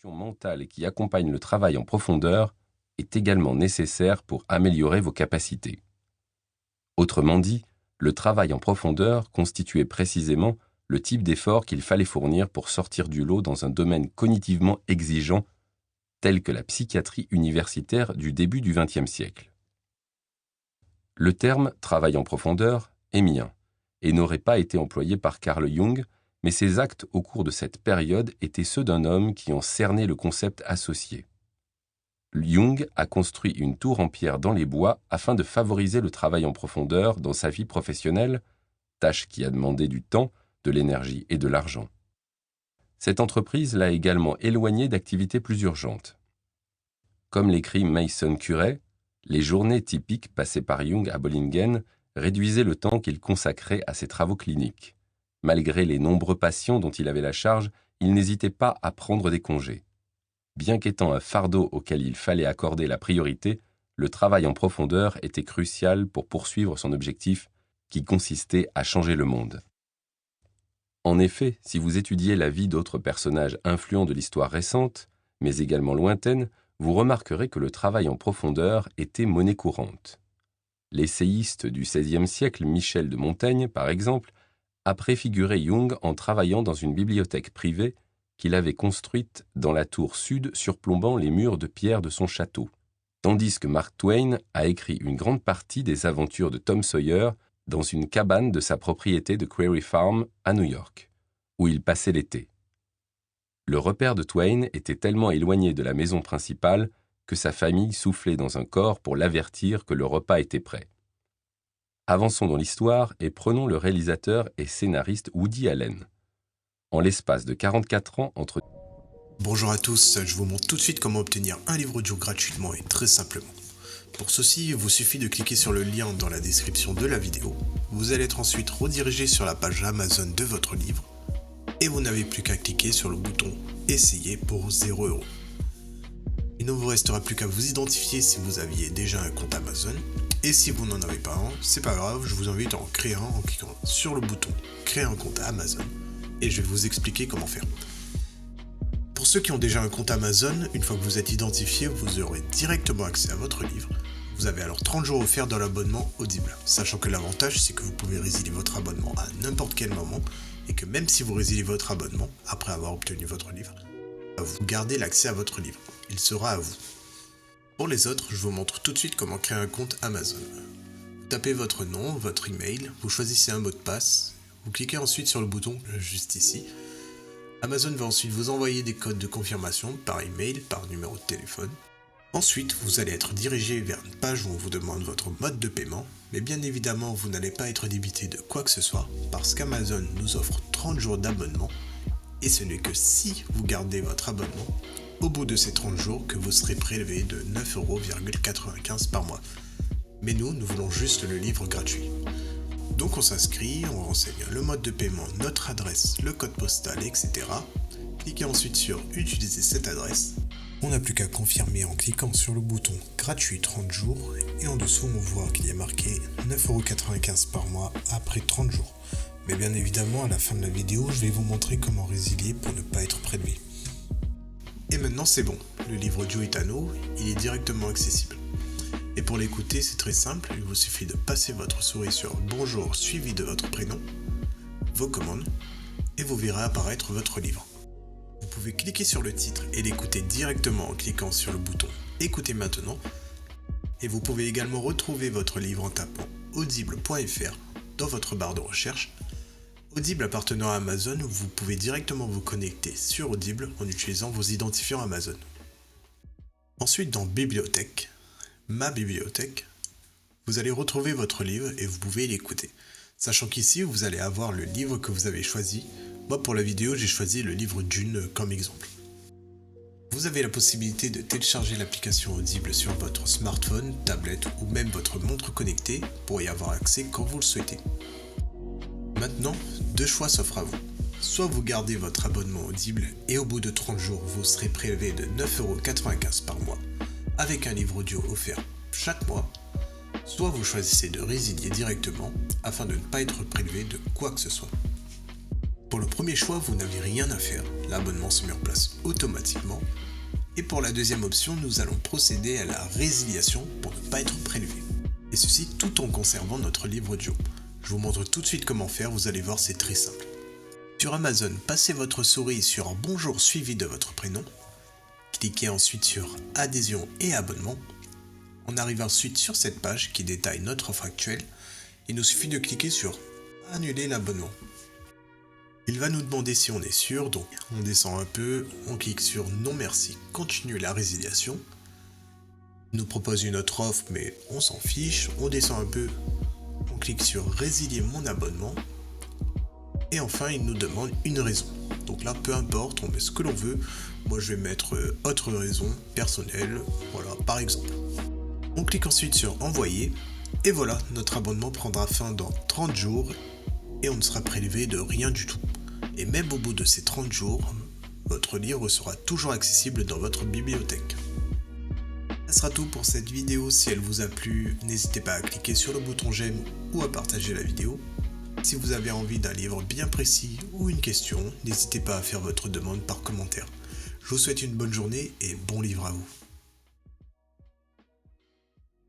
préparation mentale qui accompagne le travail en profondeur est également nécessaire pour améliorer vos capacités. Autrement dit, le travail en profondeur constituait précisément le type d'effort qu'il fallait fournir pour sortir du lot dans un domaine cognitivement exigeant tel que la psychiatrie universitaire du début du XXe siècle. Le terme « travail en profondeur » est mien et n'aurait pas été employé par Carl Jung, mais ses actes au cours de cette période étaient ceux d'un homme qui en cernait le concept associé. Jung a construit une tour en pierre dans les bois afin de favoriser le travail en profondeur dans sa vie professionnelle, tâche qui a demandé du temps, de l'énergie et de l'argent. Cette entreprise l'a également éloigné d'activités plus urgentes. Comme l'écrit Mason Currey, les journées typiques passées par Jung à Bollingen réduisaient le temps qu'il consacrait à ses travaux cliniques. Malgré les nombreux patients dont il avait la charge, il n'hésitait pas à prendre des congés. Bien qu'étant un fardeau auquel il fallait accorder la priorité, le travail en profondeur était crucial pour poursuivre son objectif qui consistait à changer le monde. En effet, si vous étudiez la vie d'autres personnages influents de l'histoire récente, mais également lointaine, vous remarquerez que le travail en profondeur était monnaie courante. L'essayiste du XVIe siècle Michel de Montaigne, par exemple, a préfiguré Jung en travaillant dans une bibliothèque privée qu'il avait construite dans la tour sud surplombant les murs de pierre de son château, tandis que Mark Twain a écrit une grande partie des aventures de Tom Sawyer dans une cabane de sa propriété de Quarry Farm à New York, où il passait l'été. Le repère de Twain était tellement éloigné de la maison principale que sa famille soufflait dans un corps pour l'avertir que le repas était prêt. Avançons dans l'histoire et prenons le réalisateur et scénariste Woody Allen. En l'espace de 44 ans entre... Bonjour à tous, je vous montre tout de suite comment obtenir un livre audio gratuitement et très simplement. Pour ceci, il vous suffit de cliquer sur le lien dans la description de la vidéo. Vous allez être ensuite redirigé sur la page Amazon de votre livre et vous n'avez plus qu'à cliquer sur le bouton « Essayer » pour 0 €. Il ne vous restera plus qu'à vous identifier si vous aviez déjà un compte Amazon. Et si vous n'en avez pas un, c'est pas grave, je vous invite à en créer un en cliquant sur le bouton « Créer un compte Amazon » et je vais vous expliquer comment faire. Pour ceux qui ont déjà un compte Amazon, une fois que vous êtes identifié, vous aurez directement accès à votre livre. Vous avez alors 30 jours offerts dans l'abonnement Audible, sachant que l'avantage c'est que vous pouvez résilier votre abonnement à n'importe quel moment et que même si vous résiliez votre abonnement après avoir obtenu votre livre, vous gardez l'accès à votre livre. Il sera à vous. Pour les autres, je vous montre tout de suite comment créer un compte Amazon. Vous tapez votre nom, votre email, vous choisissez un mot de passe, vous cliquez ensuite sur le bouton juste ici. Amazon va ensuite vous envoyer des codes de confirmation par email, par numéro de téléphone. Ensuite, vous allez être dirigé vers une page où on vous demande votre mode de paiement, mais bien évidemment, vous n'allez pas être débité de quoi que ce soit, parce qu'Amazon nous offre 30 jours d'abonnement, et ce n'est que si vous gardez votre abonnement, au bout de ces 30 jours, que vous serez prélevé de 9,95 € par mois. Mais nous voulons juste le livre gratuit. Donc on s'inscrit, on renseigne le mode de paiement, notre adresse, le code postal, etc. Cliquez ensuite sur « Utiliser cette adresse ». On n'a plus qu'à confirmer en cliquant sur le bouton « Gratuit 30 jours » et en dessous on voit qu'il y a marqué 9,95 € par mois après 30 jours. Mais bien évidemment, à la fin de la vidéo, je vais vous montrer comment résilier pour ne pas être prélevé. Et maintenant c'est bon, le livre audio est à nous, il est directement accessible. Et pour l'écouter, c'est très simple, il vous suffit de passer votre souris sur « Bonjour » suivi de votre prénom, vos commandes, et vous verrez apparaître votre livre. Vous pouvez cliquer sur le titre et l'écouter directement en cliquant sur le bouton « Écoutez maintenant » et vous pouvez également retrouver votre livre en tapant audible.fr dans votre barre de recherche. Audible appartenant à Amazon, vous pouvez directement vous connecter sur Audible en utilisant vos identifiants Amazon. Ensuite, dans Bibliothèque, Ma bibliothèque, vous allez retrouver votre livre et vous pouvez l'écouter. Sachant qu'ici, vous allez avoir le livre que vous avez choisi. Moi, pour la vidéo, j'ai choisi le livre Dune comme exemple. Vous avez la possibilité de télécharger l'application Audible sur votre smartphone, tablette ou même votre montre connectée pour y avoir accès quand vous le souhaitez. Maintenant, deux choix s'offrent à vous. Soit vous gardez votre abonnement Audible et au bout de 30 jours, vous serez prélevé de 9,95 € par mois avec un livre audio offert chaque mois, soit vous choisissez de résilier directement afin de ne pas être prélevé de quoi que ce soit. Pour le premier choix, vous n'avez rien à faire, l'abonnement se met en place automatiquement. Et pour la deuxième option, nous allons procéder à la résiliation pour ne pas être prélevé. Et ceci tout en conservant notre livre audio. Je vous montre tout de suite comment faire, vous allez voir, c'est très simple. Sur Amazon, passez votre souris sur Bonjour suivi de votre prénom. Cliquez ensuite sur Adhésion et abonnement. On arrive ensuite sur cette page qui détaille notre offre actuelle. Il nous suffit de cliquer sur Annuler l'abonnement. Il va nous demander si on est sûr, donc on descend un peu, on clique sur Non merci, continuer la résiliation. Il nous propose une autre offre mais on s'en fiche, on descend un peu, on clique sur Résilier mon abonnement. Et enfin il nous demande une raison. Donc là peu importe, on met ce que l'on veut. Moi je vais mettre autre raison personnelle, voilà par exemple. On clique ensuite sur Envoyer. Et voilà, notre abonnement prendra fin dans 30 jours et on ne sera prélevé de rien du tout. Et même au bout de ces 30 jours, votre livre sera toujours accessible dans votre bibliothèque. Ce sera tout pour cette vidéo. Si elle vous a plu, n'hésitez pas à cliquer sur le bouton j'aime ou à partager la vidéo. Si vous avez envie d'un livre bien précis ou une question, n'hésitez pas à faire votre demande par commentaire. Je vous souhaite une bonne journée et bon livre à vous.